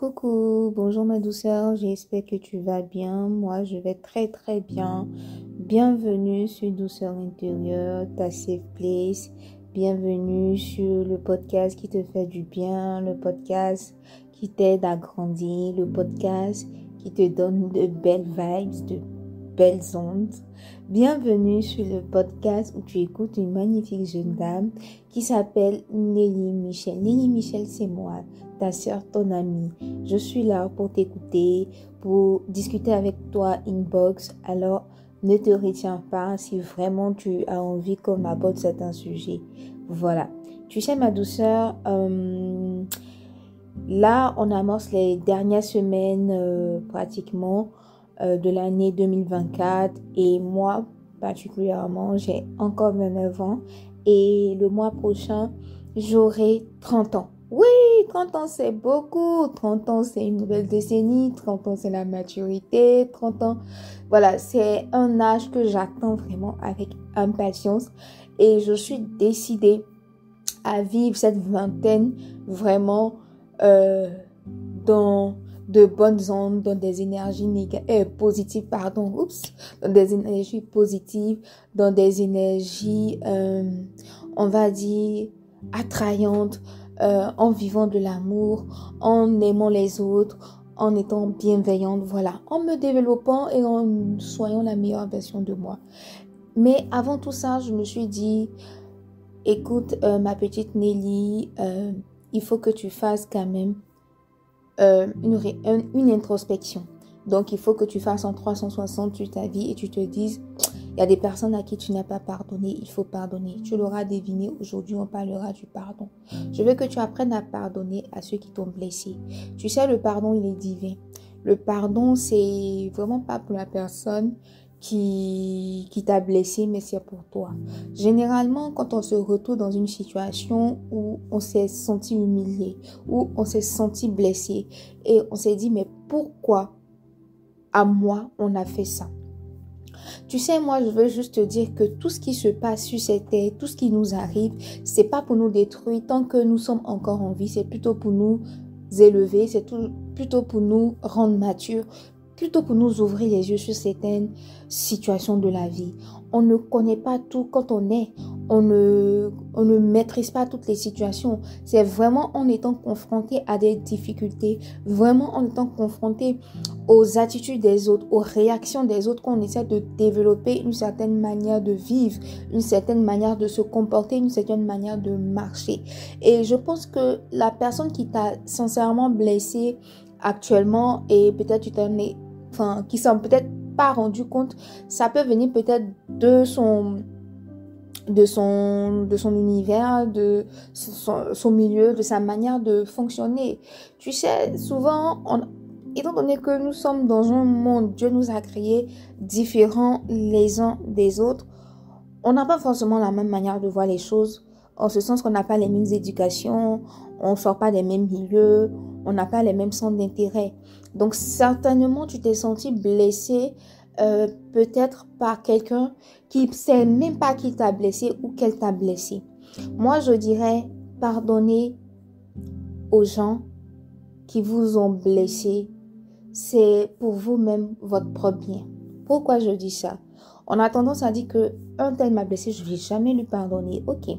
Coucou, bonjour ma douceur, j'espère que tu vas bien. Moi, je vais très très bien. Bienvenue sur Douceur intérieure, ta safe place. Bienvenue sur le podcast qui te fait du bien, le podcast qui t'aide à grandir, le podcast qui te donne de belles vibes, de belles ondes. Bienvenue sur le podcast où tu écoutes une magnifique jeune dame qui s'appelle Nelly Michel. Nelly Michel, c'est moi, ta sœur, ton amie. Je suis là pour t'écouter, pour discuter avec toi inbox. Alors, ne te retiens pas si vraiment tu as envie qu'on aborde certains sujets. Voilà. Tu sais, ma douceur, là, on amorce les dernières semaines pratiquement de l'année 2024 et moi, particulièrement, j'ai encore 29 ans et le mois prochain, j'aurai 30 ans. Oui, 30 ans, c'est beaucoup. 30 ans, c'est une nouvelle décennie. 30 ans, c'est la maturité. 30 ans, voilà, c'est un âge que j'attends vraiment avec impatience. Et je suis décidée à vivre cette vingtaine vraiment dans de bonnes ondes, dans des énergies positives, dans des énergies positives, dans des énergies, on va dire, attrayantes, en vivant de l'amour, en aimant les autres, en étant bienveillante, voilà, en me développant et en soyant la meilleure version de moi. Mais avant tout ça, je me suis dit, écoute, ma petite Nelly, il faut que tu fasses quand même une introspection. Donc, il faut que tu fasses en 360 sur ta vie et tu te dises, il y a des personnes à qui tu n'as pas pardonné, il faut pardonner. Tu l'auras deviné, aujourd'hui on parlera du pardon. Je veux que tu apprennes à pardonner à ceux qui t'ont blessé. Tu sais, le pardon, il est divin. Le pardon, c'est vraiment pas pour la personne qui t'a blessé, mais c'est pour toi. Généralement, quand on se retrouve dans une situation où on s'est senti humilié, où on s'est senti blessé, et on s'est dit, mais pourquoi à moi on a fait ça? Tu sais, moi, je veux juste te dire que tout ce qui se passe sur cette terre, tout ce qui nous arrive, c'est pas pour nous détruire. Tant que nous sommes encore en vie, c'est plutôt pour nous élever, plutôt pour nous rendre matures, plutôt pour nous ouvrir les yeux sur certaines situations de la vie. On ne connaît pas tout quand on est. On ne maîtrise pas toutes les situations. C'est vraiment en étant confronté à des difficultés, vraiment en étant confronté aux attitudes des autres, aux réactions des autres, qu'on essaie de développer une certaine manière de vivre, une certaine manière de se comporter, une certaine manière de marcher. Et je pense que la personne qui t'a sincèrement blessé actuellement, et peut-être qui s'en peut-être pas rendu compte, ça peut venir peut-être de son univers, de son milieu, de sa manière de fonctionner. Tu sais, souvent, étant donné que nous sommes dans un monde, Dieu nous a créés différents les uns des autres, on n'a pas forcément la même manière de voir les choses, en ce sens qu'on n'a pas les mêmes éducations, on ne sort pas des mêmes milieux, on n'a pas les mêmes centres d'intérêt. Donc certainement, tu t'es senti blessé peut-être par quelqu'un qui ne sait même pas qui t'a blessé ou qu'elle t'a blessé. Moi, je dirais pardonner aux gens qui vous ont blessé. C'est pour vous-même votre propre bien. Pourquoi je dis ça? On a tendance à dire que un tel m'a blessé, je ne vais jamais lui pardonner. Ok.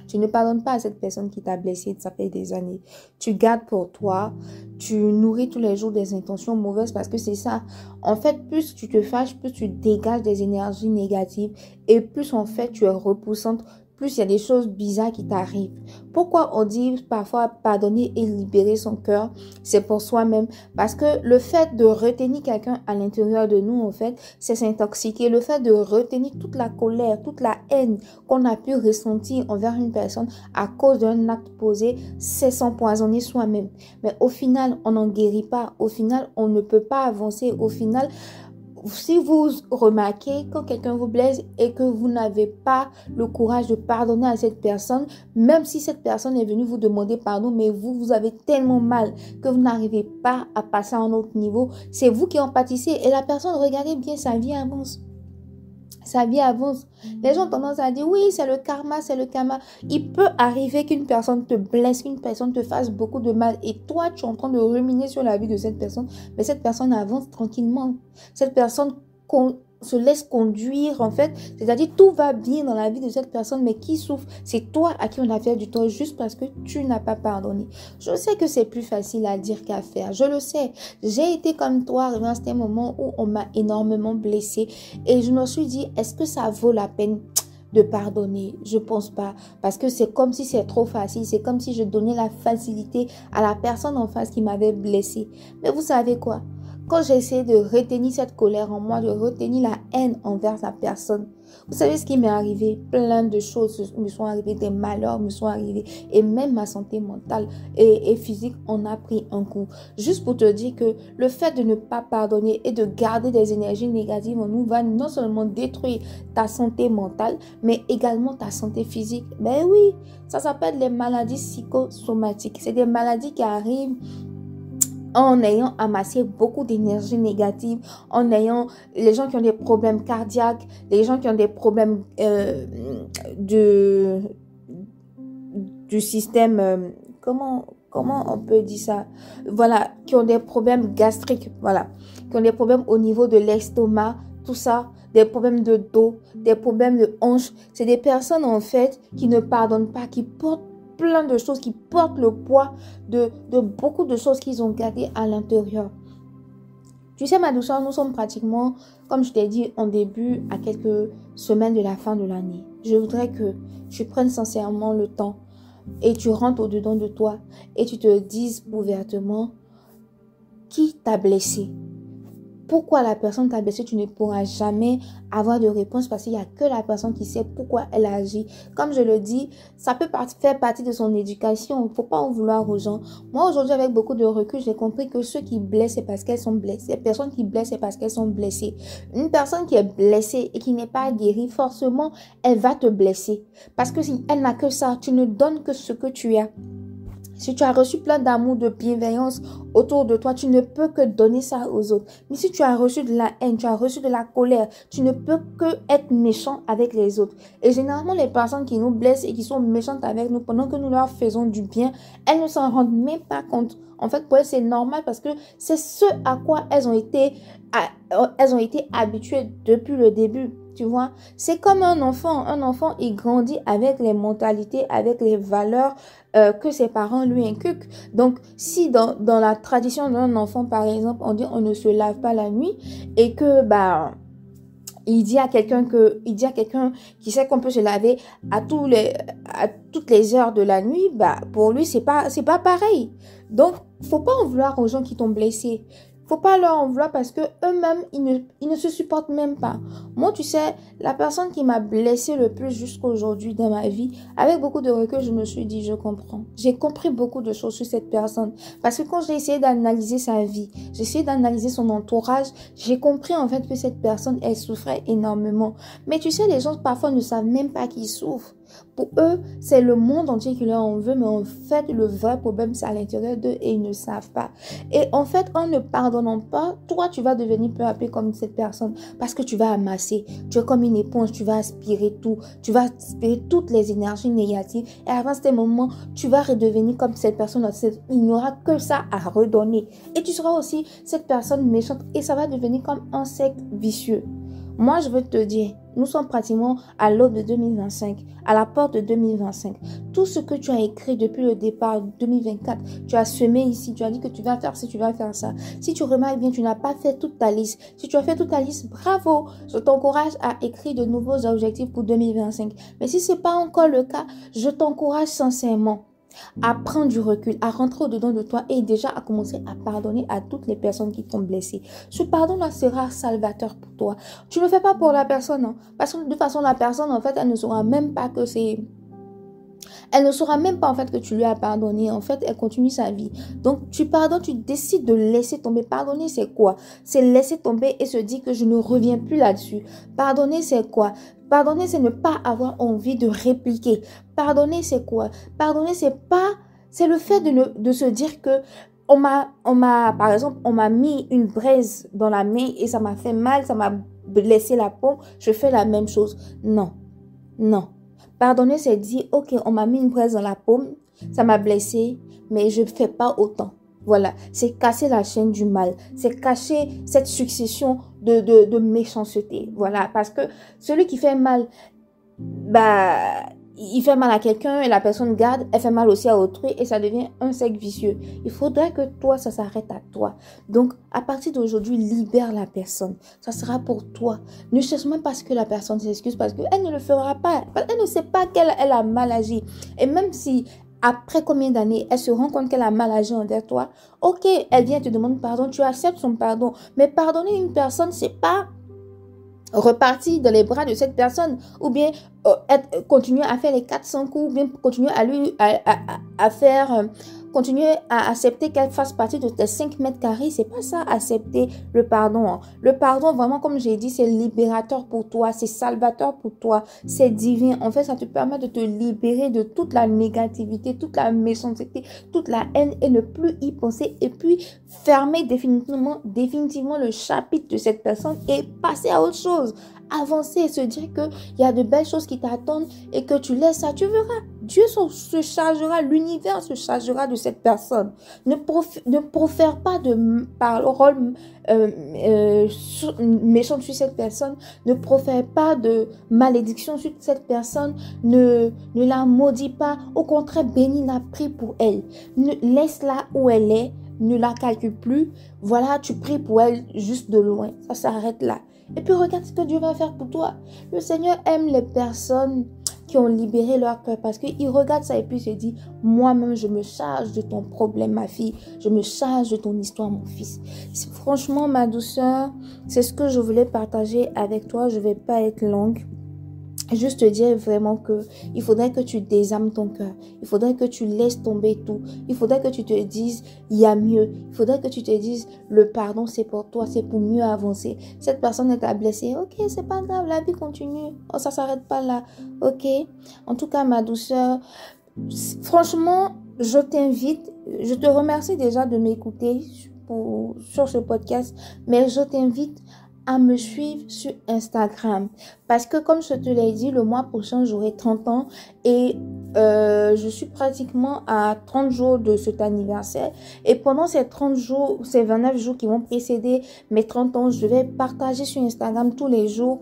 Tu ne pardonnes pas à cette personne qui t'a blessé, ça fait des années. Tu gardes pour toi, tu nourris tous les jours des intentions mauvaises parce que c'est ça. En fait, plus tu te fâches, plus tu dégages des énergies négatives et plus en fait tu es repoussante, plus il y a des choses bizarres qui t'arrivent. Pourquoi on dit parfois pardonner et libérer son cœur? C'est pour soi-même. Parce que le fait de retenir quelqu'un à l'intérieur de nous, en fait, c'est s'intoxiquer. Le fait de retenir toute la colère, toute la haine qu'on a pu ressentir envers une personne à cause d'un acte posé, c'est s'empoisonner soi-même. Mais au final, on n'en guérit pas. Au final, on ne peut pas avancer. Au final, si vous remarquez quand quelqu'un vous blesse et que vous n'avez pas le courage de pardonner à cette personne, même si cette personne est venue vous demander pardon, mais vous avez tellement mal que vous n'arrivez pas à passer à un autre niveau, c'est vous qui en pâtissez et la personne, regardez bien, sa vie avance. sa vie avance. Les gens ont tendance à dire, oui, c'est le karma, c'est le karma. Il peut arriver qu'une personne te blesse, qu'une personne te fasse beaucoup de mal. Et toi, tu es en train de ruminer sur la vie de cette personne. Mais cette personne avance tranquillement. Cette personne se laisse conduire, en fait. C'est-à-dire, tout va bien dans la vie de cette personne, mais qui souffre, c'est toi à qui on a fait du tort juste parce que tu n'as pas pardonné. Je sais que c'est plus facile à dire qu'à faire. Je le sais. J'ai été comme toi, arrivé à un moment où on m'a énormément blessée et je me suis dit, est-ce que ça vaut la peine de pardonner? Je pense pas, parce que c'est comme si c'est trop facile, c'est comme si je donnais la facilité à la personne en face qui m'avait blessée. Mais vous savez quoi? Quand j'ai essayé de retenir cette colère en moi, de retenir la haine envers la personne, vous savez ce qui m'est arrivé? Plein de choses me sont arrivées, des malheurs me sont arrivés et même ma santé mentale et physique en a pris un coup. Juste pour te dire que le fait de ne pas pardonner et de garder des énergies négatives en nous va non seulement détruire ta santé mentale, mais également ta santé physique. Ben oui, ça s'appelle les maladies psychosomatiques. C'est des maladies qui arrivent en ayant amassé beaucoup d'énergie négative, en ayant les gens qui ont des problèmes cardiaques, les gens qui ont des problèmes du système, comment on peut dire ça? Voilà, qui ont des problèmes gastriques, voilà, qui ont des problèmes au niveau de l'estomac, tout ça, des problèmes de dos, des problèmes de hanches. C'est des personnes en fait qui ne pardonnent pas, qui portent plein de choses, qui portent le poids de beaucoup de choses qu'ils ont gardées à l'intérieur. Tu sais, ma douceur, nous sommes pratiquement, comme je t'ai dit en début, à quelques semaines de la fin de l'année. Je voudrais que tu prennes sincèrement le temps et tu rentres au-dedans de toi et tu te dises ouvertement qui t'a blessé. Pourquoi la personne t'a blessé, tu ne pourras jamais avoir de réponse parce qu'il n'y a que la personne qui sait pourquoi elle agit. Comme je le dis, ça peut faire partie de son éducation. Il ne faut pas en vouloir aux gens. Moi, aujourd'hui, avec beaucoup de recul, j'ai compris que ceux qui blessent, c'est parce qu'elles sont blessées. Les personnes qui blessent, c'est parce qu'elles sont blessées. Une personne qui est blessée et qui n'est pas guérie, forcément, elle va te blesser. Parce que si elle n'a que ça, tu ne donnes que ce que tu as. Si tu as reçu plein d'amour, de bienveillance autour de toi, tu ne peux que donner ça aux autres. Mais si tu as reçu de la haine, tu as reçu de la colère, tu ne peux que être méchant avec les autres. Et généralement, les personnes qui nous blessent et qui sont méchantes avec nous pendant que nous leur faisons du bien, elles ne s'en rendent même pas compte. En fait, pour elles, c'est normal parce que c'est ce à quoi elles ont été habituées depuis le début. Tu vois, c'est comme un enfant. Un enfant, il grandit avec les mentalités, avec les valeurs que ses parents lui inculquent. Donc, si dans la tradition d'un enfant, par exemple, on dit on ne se lave pas la nuit et que il dit à quelqu'un qui sait qu'on peut se laver à toutes les heures de la nuit, pour lui c'est pas pareil. Donc, faut pas en vouloir aux gens qui t'ont blessé. Faut pas leur en vouloir parce que eux-mêmes, ils ne se supportent même pas. Moi, tu sais, la personne qui m'a blessée le plus jusqu'à aujourd'hui dans ma vie, avec beaucoup de recul, je me suis dit, je comprends. J'ai compris beaucoup de choses sur cette personne. Parce que quand j'ai essayé d'analyser sa vie, j'ai essayé d'analyser son entourage, j'ai compris en fait que cette personne, elle souffrait énormément. Mais tu sais, les gens parfois ne savent même pas qu'ils souffrent. Pour eux, c'est le monde entier qui leur en veut, mais en fait, le vrai problème, c'est à l'intérieur d'eux et ils ne savent pas. Et en fait, en ne pardonnant pas, toi, tu vas devenir peu à peu comme cette personne parce que tu vas amasser. Tu es comme une éponge, tu vas aspirer tout. Tu vas aspirer toutes les énergies négatives et avant ce moment, tu vas redevenir comme cette personne. Il n'y aura que ça à redonner. Et tu seras aussi cette personne méchante et ça va devenir comme un cercle vicieux. Moi, je veux te dire, nous sommes pratiquement à l'aube de 2025, à la porte de 2025. Tout ce que tu as écrit depuis le départ 2024, tu as semé ici, tu as dit que tu vas faire ci, tu vas faire ça. Si tu remarques bien, tu n'as pas fait toute ta liste. Si tu as fait toute ta liste, bravo. Je t'encourage à écrire de nouveaux objectifs pour 2025. Mais si ce n'est pas encore le cas, je t'encourage sincèrement à prendre du recul, à rentrer au-dedans de toi et déjà à commencer à pardonner à toutes les personnes qui t'ont blessé. Ce pardon-là sera salvateur pour toi. Tu ne le fais pas pour la personne, hein, parce que de toute façon, la personne, en fait, elle ne saura même pas que c'est... Elle ne saura même pas en fait que tu lui as pardonné. En fait, elle continue sa vie. Donc, tu pardonnes, tu décides de laisser tomber. Pardonner, c'est quoi? C'est laisser tomber et se dire que je ne reviens plus là-dessus. Pardonner, c'est quoi? Pardonner, c'est ne pas avoir envie de répliquer. Pardonner, c'est quoi? Pardonner, c'est le fait de se dire que par exemple, on m'a mis une braise dans la main et ça m'a fait mal, ça m'a blessé la paume, je fais la même chose. Non, non. Pardonner, c'est dire, ok, on m'a mis une braise dans la paume, ça m'a blessé, mais je ne fais pas autant. Voilà, c'est casser la chaîne du mal, c'est cacher cette succession de méchanceté. Voilà, parce que celui qui fait mal, bah, il fait mal à quelqu'un et la personne garde, elle fait mal aussi à autrui et ça devient un cercle vicieux. Il faudrait que toi, ça s'arrête à toi. Donc, à partir d'aujourd'hui, libère la personne. Ça sera pour toi. Ne cherche même pas que la personne s'excuse parce qu'elle ne le fera pas. Elle ne sait pas qu'elle a mal agi. Et même si après combien d'années, elle se rend compte qu'elle a mal agi envers toi, ok, elle vient te demander pardon, tu acceptes son pardon. Mais pardonner une personne, c'est pas repartir dans les bras de cette personne ou bien continuer à faire les 400 coups ou bien continuer à faire continuer à accepter qu'elle fasse partie de tes 5 mètres carrés. C'est pas ça, accepter le pardon, hein. Le pardon, vraiment, comme j'ai dit, c'est libérateur pour toi, c'est salvateur pour toi, c'est divin. En fait, ça te permet de te libérer de toute la négativité, toute la méchanceté, toute la haine et ne plus y penser et puis fermer définitivement le chapitre de cette personne et passer à autre chose. Avancer et se dire qu'il y a de belles choses qui t'attendent et que tu laisses ça, tu verras. Dieu se chargera, l'univers se chargera de cette personne. Ne profère pas de paroles méchantes sur cette personne. Ne profère pas de malédiction sur cette personne. Ne la maudis pas. Au contraire, bénis-la, prie pour elle. Laisse-la où elle est. Ne la calcule plus. Voilà, tu pries pour elle juste de loin. Ça s'arrête là. Et puis regarde ce que Dieu va faire pour toi. Le Seigneur aime les personnes qui ont libéré leur cœur parce qu'il regarde ça et puis il se dit, moi-même je me charge de ton problème ma fille, je me charge de ton histoire mon fils. Franchement ma douceur, c'est ce que je voulais partager avec toi. Je ne vais pas être longue. Juste te dire vraiment que il faudrait que tu désarmes ton cœur. Il faudrait que tu laisses tomber tout. Il faudrait que tu te dises, il y a mieux. Il faudrait que tu te dises, le pardon c'est pour toi, c'est pour mieux avancer. Cette personne t'a blessé, ok, c'est pas grave, la vie continue. Oh, ça s'arrête pas là, ok. En tout cas, ma douceur, franchement, je t'invite, je te remercie déjà de m'écouter sur ce podcast, mais je t'invite à me suivre sur Instagram parce que comme je te l'ai dit, le mois prochain j'aurai 30 ans et je suis pratiquement à 30 jours de cet anniversaire et pendant ces 30 jours, ces 29 jours qui vont précéder mes 30 ans, je vais partager sur Instagram tous les jours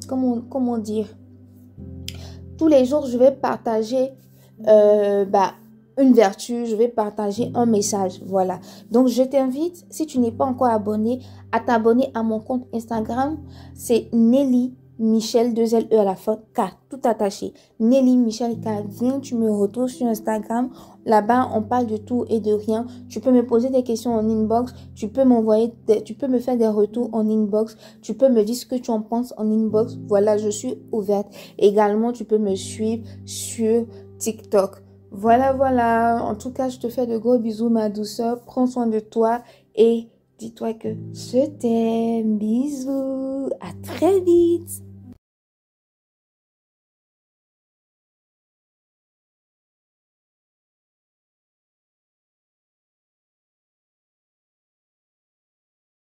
comment dire, tous les jours je vais partager une vertu, je vais partager un message, voilà. Donc, je t'invite, si tu n'es pas encore abonné, à t'abonner à mon compte Instagram. C'est Nelly Michel, 2 L E à la fin, K, tout attaché. Nelly Michel K, viens, tu me retrouves sur Instagram. Là-bas, on parle de tout et de rien. Tu peux me poser des questions en inbox. Tu peux tu peux me faire des retours en inbox. Tu peux me dire ce que tu en penses en inbox. Voilà, je suis ouverte. Également, tu peux me suivre sur TikTok. Voilà. En tout cas, je te fais de gros bisous, ma douceur. Prends soin de toi et dis-toi que je t'aime. Bisous. À très vite.